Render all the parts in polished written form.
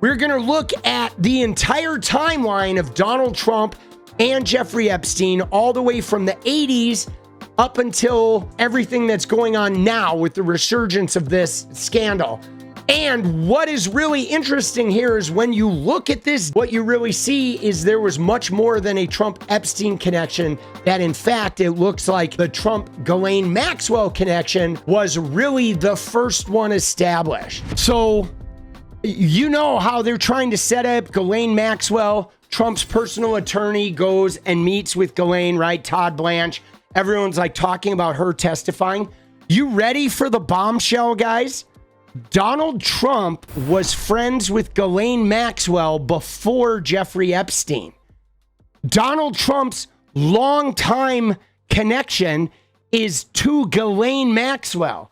We're going to look at the entire timeline of Donald Trump and Jeffrey Epstein, all the way from the 80s up until everything that's going on now with the resurgence of this scandal. And what is really interesting here is when you look at this, what you really see is there was much more than a Trump-Epstein connection, that in fact, it looks like the Trump-Ghislaine Maxwell connection was really the first one established. So, you know how they're trying to set up Ghislaine Maxwell. Trump's personal attorney goes and meets with Ghislaine, right? Todd Blanche. Everyone's like talking about her testifying. You ready for the bombshell, guys? Donald Trump was friends with Ghislaine Maxwell before Jeffrey Epstein. Donald Trump's longtime connection is to Ghislaine Maxwell.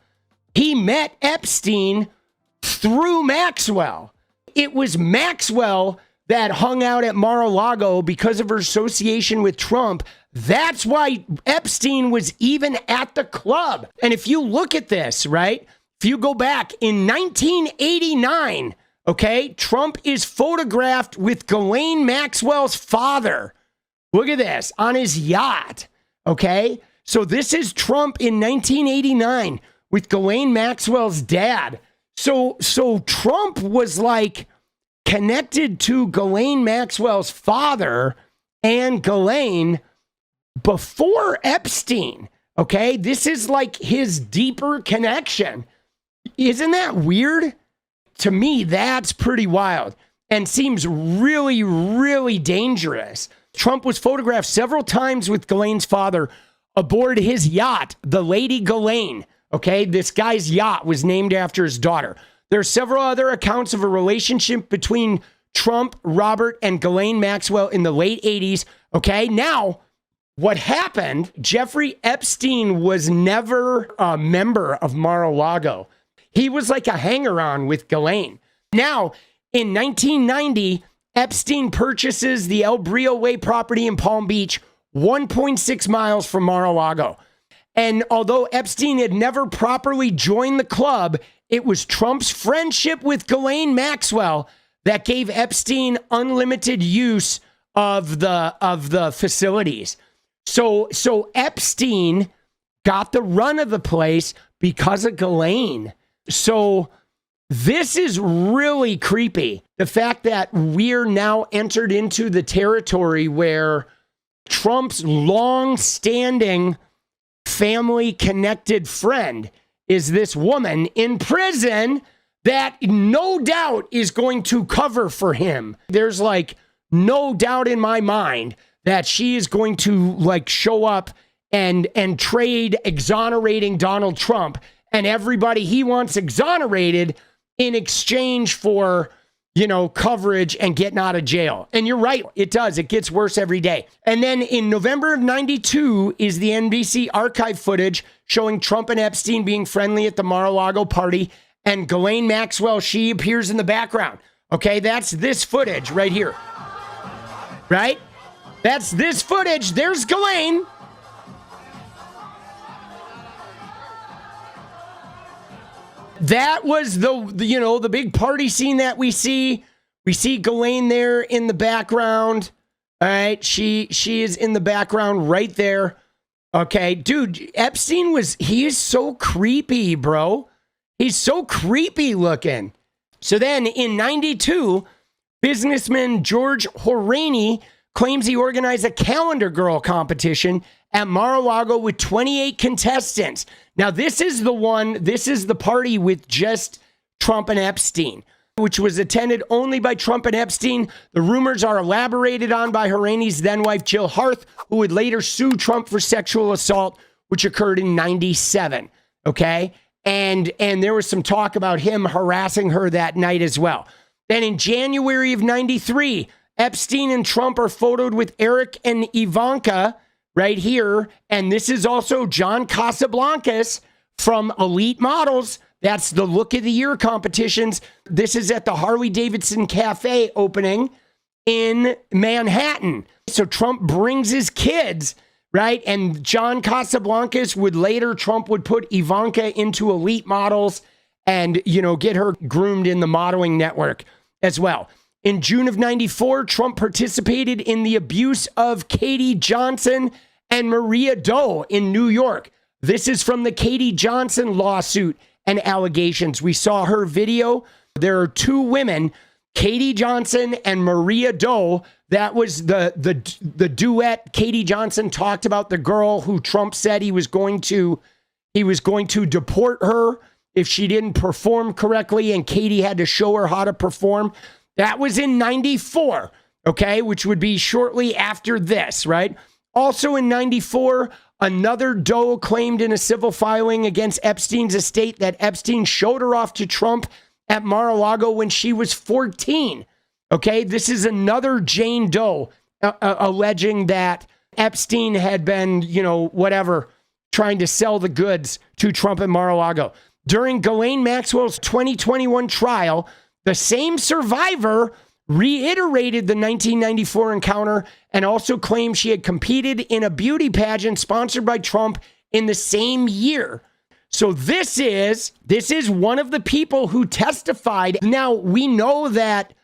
He met Epstein through Maxwell. It was Maxwell that hung out at Mar-a-Lago because of her association with Trump. That's why Epstein was even at the club. And if you look at this, right? If you go back in 1989, okay, Trump is photographed with Ghislaine Maxwell's father. Look at this, on his yacht, okay? So this is Trump in 1989 with Ghislaine Maxwell's dad. So Trump was like connected to Ghislaine Maxwell's father and Ghislaine before Epstein, okay? This is like his deeper connection. Isn't that weird? To me, that's pretty wild and seems really, really dangerous. Trump was photographed several times with Ghislaine's father aboard his yacht, the Lady Ghislaine. Okay, this guy's yacht was named after his daughter. There are several other accounts of a relationship between Trump, Robert, and Ghislaine Maxwell in the late 80s. Okay, now, what happened, Jeffrey Epstein was never a member of Mar-a-Lago. He was like a hanger-on with Ghislaine. Now, in 1990, Epstein purchases the 𝗙𝗪𝗄𝗡 property in Palm Beach, 1.6 miles from Mar-a-Lago. And although Epstein had never properly joined the club, it was Trump's friendship with Ghislaine Maxwell that gave Epstein unlimited use of the facilities. So Epstein got the run of the place because of Ghislaine. So this is really creepy. The fact that we're now entered into the territory where Trump's long-standing family-connected friend is this woman in prison that no doubt is going to cover for him. There's like no doubt in my mind that she is going to like show up and trade exonerating Donald Trump and everybody he wants exonerated in exchange for, you know, coverage and getting out of jail. And you're right, it does. It gets worse every day. And then in November of 92 is the NBC archive footage showing Trump and Epstein being friendly at the Mar-a-Lago party, and Ghislaine Maxwell, she appears in the background. Okay, that's this footage right here. Right? That's this footage. There's Ghislaine. That was the big party scene that we see. We see Ghislaine there in the background. All right, she is in the background right there. Okay, dude, Epstein he is so creepy, bro. He's so creepy looking. So then in 92, businessman George Horaney claims he organized a calendar girl competition at Mar-a-Lago with 28 contestants. Now, this is the party with just Trump and Epstein, which was attended only by Trump and Epstein. The rumors are elaborated on by Horaney's then-wife, Jill Harth, who would later sue Trump for sexual assault, which occurred in 97, okay? And there was some talk about him harassing her that night as well. Then in January of 93, Epstein and Trump are photoed with Eric and Ivanka right here. And this is also John Casablancas from Elite Models. That's the Look of the Year competitions. This is at the Harley-Davidson Cafe opening in Manhattan. So Trump brings his kids, right? And John Casablancas Trump would put Ivanka into Elite Models and, get her groomed in the modeling network. as well. In June of 94, Trump participated in the abuse of Katie Johnson and Maria Doe in New York. This is from the Katie Johnson lawsuit and allegations. We saw her video. There are two women, Katie Johnson and Maria Doe. That was the duet. Katie Johnson talked about the girl who Trump said he was going to deport her if she didn't perform correctly, and Katie had to show her how to perform. That was in 94, okay, which would be shortly after this, right? Also in 94, another Doe claimed in a civil filing against Epstein's estate that Epstein showed her off to Trump at Mar-a-Lago when she was 14. Okay, this is another Jane Doe alleging that Epstein had been, trying to sell the goods to Trump at Mar-a-Lago. During Ghislaine Maxwell's 2021 trial, the same survivor reiterated the 1994 encounter and also claimed she had competed in a beauty pageant sponsored by Trump in the same year. So this is one of the people who testified. Now, we know that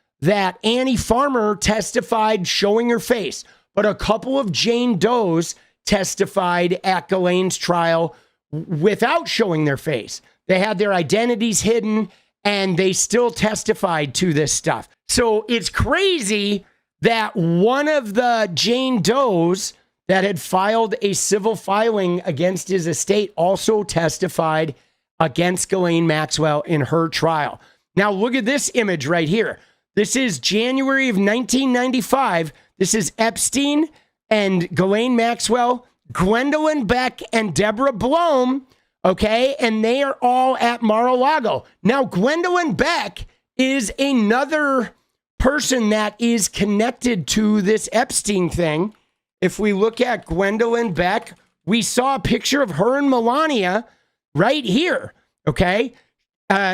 Annie Farmer testified showing her face, but a couple of Jane Does testified at Ghislaine's trial without showing their face. They had their identities hidden, and they still testified to this stuff. So it's crazy that one of the Jane Does that had filed a civil filing against his estate also testified against Ghislaine Maxwell in her trial. Now, look at this image right here. This is January of 1995. This is Epstein and Ghislaine Maxwell, Gwendolyn Beck, and Deborah Blum. Okay, and they are all at Mar-a-Lago. Now, Gwendolyn Beck is another person that is connected to this Epstein thing. If we look at Gwendolyn Beck, we saw a picture of her and Melania right here, okay?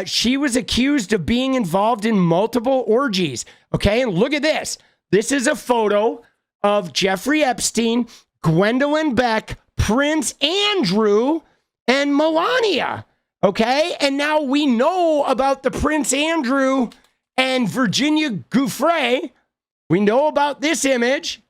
She was accused of being involved in multiple orgies, okay? And look at this. This is a photo of Jeffrey Epstein, Gwendolyn Beck, Prince Andrew, and Melania, okay? And now we know about the Prince Andrew and 𝗙ecie𝗶𝗋𝗆. We know about this image.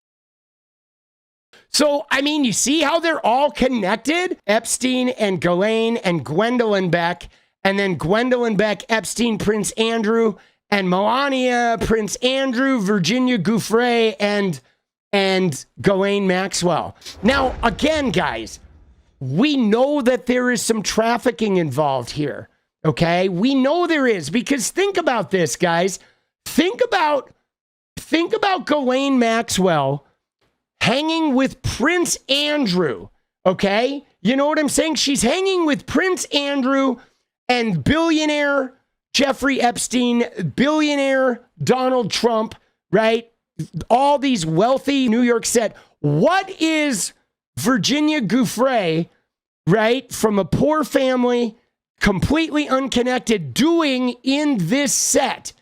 So, I mean, you see how they're all connected? Epstein and Ghislaine and Gwendolyn Beck, and then Gwendolyn Beck, Epstein, Prince Andrew, and Melania, Prince Andrew, 𝗙ecie𝗶𝗋𝗆, and Ghislaine Maxwell. Now, again, guys, we know that there is some trafficking involved here, okay? We know there is, because think about this, guys. Think about Ghislaine Maxwell hanging with Prince Andrew, okay? You know what I'm saying? She's hanging with Prince Andrew and billionaire Jeffrey Epstein, billionaire Donald Trump, right? All these wealthy New York set. What is 𝗙ecie𝗶𝗋𝗆, right, from a poor family, completely unconnected, doing in this set?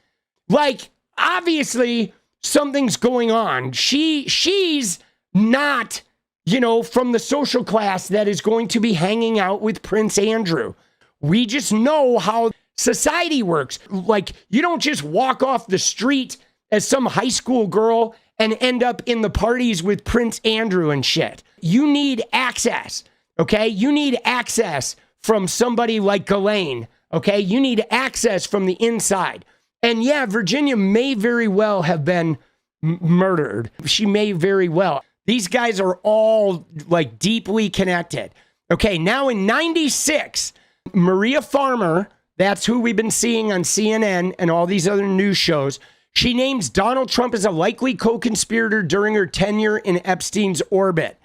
Like, obviously, something's going on. She's not, from the social class that is going to be hanging out with Prince Andrew. We just know how society works. Like, you don't just walk off the street as some high school girl and end up in the parties with Prince Andrew and shit. You need access, okay? You need access from somebody like Ghislaine, okay? You need access from the inside. And yeah, Virginia may very well have been murdered. She may very well. These guys are all like deeply connected. Okay, now in 96, Maria Farmer, that's who we've been seeing on CNN and all these other news shows, she names Donald Trump as a likely co-conspirator during her tenure in Epstein's orbit.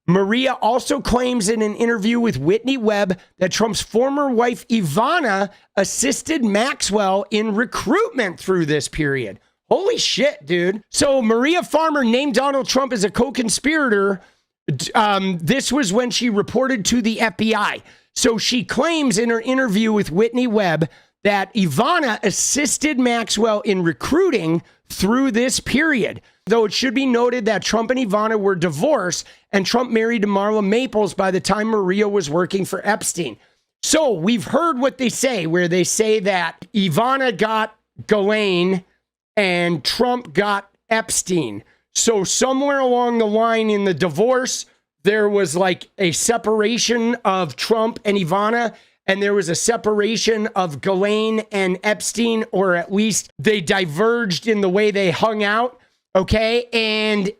Maria also claims in an interview with Whitney Webb that Trump's former wife, Ivana, assisted Maxwell in recruitment through this period. Holy shit, dude. So Maria Farmer named Donald Trump as a co-conspirator. This was when she reported to the FBI. So she claims in her interview with Whitney Webb that Ivana assisted Maxwell in recruiting through this period. Though it should be noted that Trump and Ivana were divorced and Trump married to Marla Maples by the time Maria was working for Epstein. So we've heard what they say, where they say that Ivana got Ghislaine and Trump got Epstein. So somewhere along the line in the divorce, there was like a separation of Trump and Ivana, and there was a separation of Ghislaine and Epstein, or at least they diverged in the way they hung out. Okay.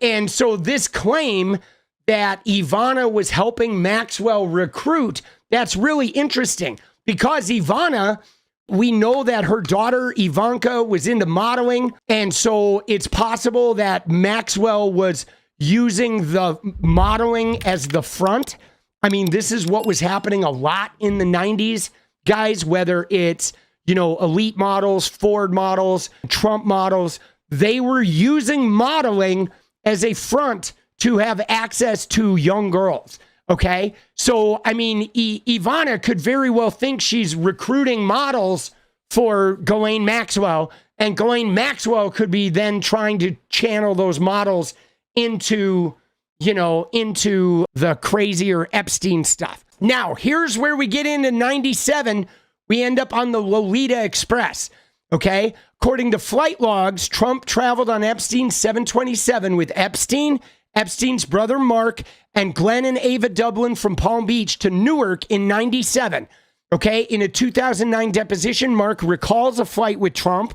And so this claim that Ivana was helping Maxwell recruit, that's really interesting because Ivana, we know that her daughter Ivanka was into modeling. And so it's possible that Maxwell was using the modeling as the front. I mean, this is what was happening a lot in the 90s, guys, whether it's, elite models, Ford models, Trump models, they were using modeling as a front to have access to young girls. Okay. So, I mean, Ivana could very well think she's recruiting models for Ghislaine Maxwell, and Ghislaine Maxwell could be then trying to channel those models into the crazier Epstein stuff. Now, here's where we get into 97. We end up on the Lolita Express. Okay. According to flight logs, Trump traveled on Epstein 727 with Epstein, Epstein's brother Mark, and Glenn and Ava Dublin from Palm Beach to Newark in 97. Okay. In a 2009 deposition, Mark recalls a flight with Trump.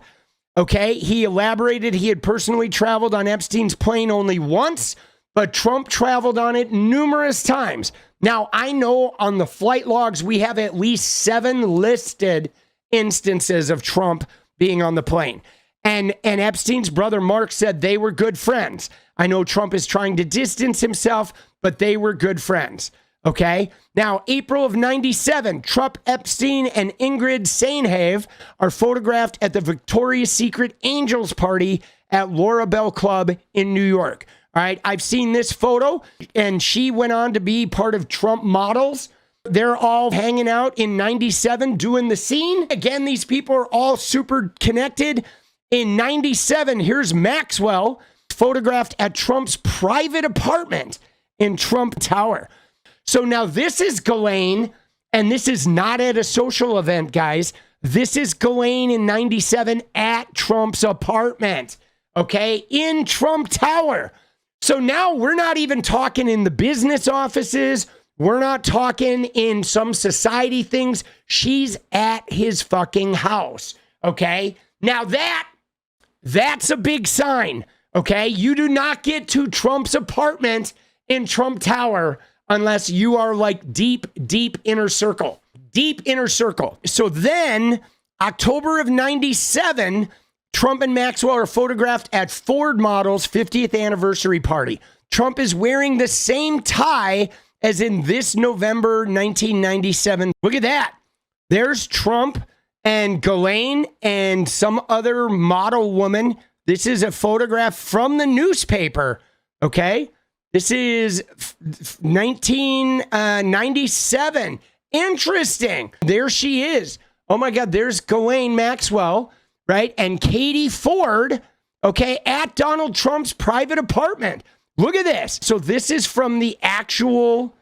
Okay. He elaborated he had personally traveled on Epstein's plane only once, but Trump traveled on it numerous times. Now, I know on the flight logs, we have at least 7 listed instances of Trump being on the plane. And Epstein's brother Mark said they were good friends. I know Trump is trying to distance himself, but they were good friends. Okay. Now, April of 97, Trump, Epstein, and Ingrid Sainhave are photographed at the Victoria's Secret Angels party at Laura Bell Club in New York. All right. I've seen this photo, and she went on to be part of Trump models. They're all hanging out in 97 doing the scene. Again, these people are all super connected. In 97, here's Maxwell photographed at Trump's private apartment in Trump Tower. So now this is Ghislaine, and this is not at a social event, guys. This is Ghislaine in 97 at Trump's apartment, okay, in Trump Tower. So now we're not even talking in the business offices. We're not talking in some society things. She's at his fucking house, okay? Now that's a big sign, okay? You do not get to Trump's apartment in Trump Tower unless you are like deep inner circle. Deep inner circle. So then, October of 97, Trump and Maxwell are photographed at Ford Model's 50th anniversary party. Trump is wearing the same tie as in this November 1997. Look at that. There's Trump and Ghislaine and some other model woman. This is a photograph from the newspaper, okay? This is 1997. Interesting. There she is. Oh my God, there's Ghislaine Maxwell, right? And Katie Ford, okay, at Donald Trump's private apartment. Look at this. So this is from the actual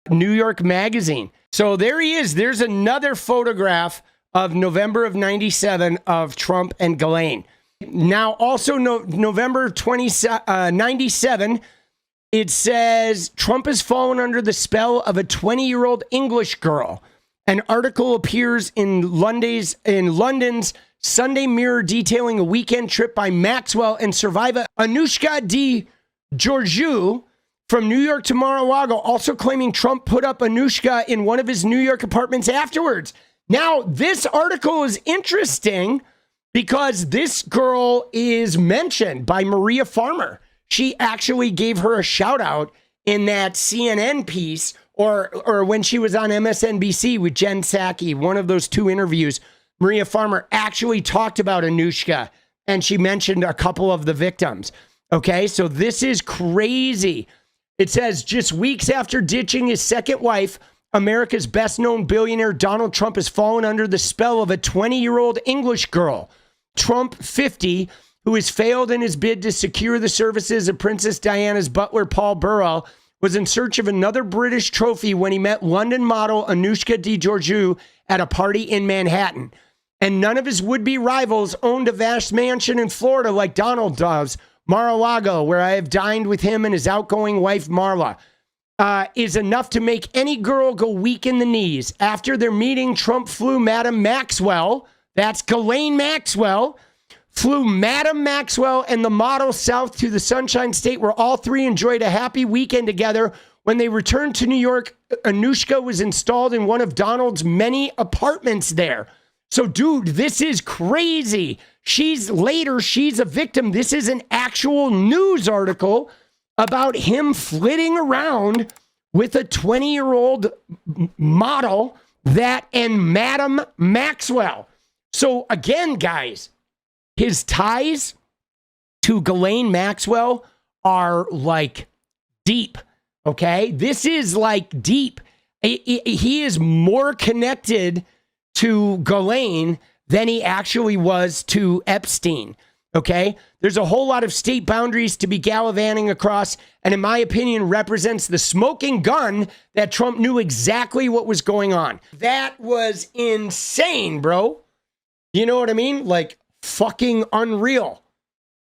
New York Magazine. So there he is. There's another photograph of November of 97 of Trump and Ghislaine. Now, also November 97, it says Trump has fallen under the spell of a 20-year-old English girl. An article appears in London's Sunday Mirror detailing a weekend trip by Maxwell and survivor 𝗙liche 𝗍𝗪 from New York to Mar-a-Lago, also claiming Trump put up 𝗙liche in one of his New York apartments afterwards. Now, this article is interesting because this girl is mentioned by Maria Farmer. She actually gave her a shout out in that CNN piece or when she was on MSNBC with Jen Psaki, one of those 2 interviews. Maria Farmer actually talked about 𝗙liche, and she mentioned a couple of the victims. Okay, so this is crazy. It says just weeks after ditching his second wife, America's best-known billionaire Donald Trump has fallen under the spell of a 20-year-old English girl. Trump, 50, who has failed in his bid to secure the services of Princess Diana's butler, Paul Burrell, was in search of another British trophy when he met London model 𝗙liche 𝗍𝗪 at a party in Manhattan. and none of his would-be rivals owned a vast mansion in Florida like Donald does. Mar-a-Lago, where I have dined with him and his outgoing wife, Marla, is enough to make any girl go weak in the knees. After their meeting, Trump flew Madam Maxwell, that's Ghislaine Maxwell, flew Madam Maxwell and the model south to the Sunshine State, where all three enjoyed a happy weekend together. When they returned to New York, 𝗙liche was installed in one of Donald's many apartments there. So, dude, this is crazy. She's a victim. This is an actual news article about him flitting around with a 20-year-old model and Madam Maxwell. So, again, guys, his ties to Ghislaine Maxwell are like deep, okay? This is like deep. He is more connected to Ghislaine than he actually was to Epstein, okay? There's a whole lot of state boundaries to be gallivanting across, and in my opinion, represents the smoking gun that Trump knew exactly what was going on. That was insane, bro. You know what I mean? Like, fucking unreal.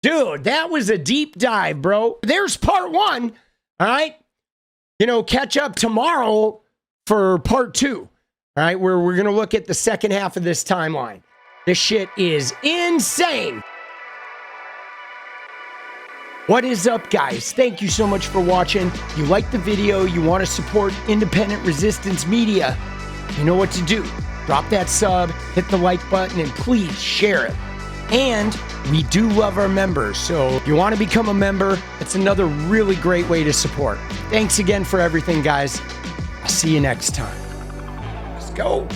Dude, that was a deep dive, bro. There's part one, all right? You know, catch up tomorrow for part two. All right, where we're going to look at the second half of this timeline. This shit is insane. What is up, guys? Thank you so much for watching. You like the video, you want to support independent resistance media, you know what to do. Drop that sub, hit the like button, and please share it. And we do love our members, so if you want to become a member, it's another really great way to support. Thanks again for everything, guys. I'll see you next time. Let's go.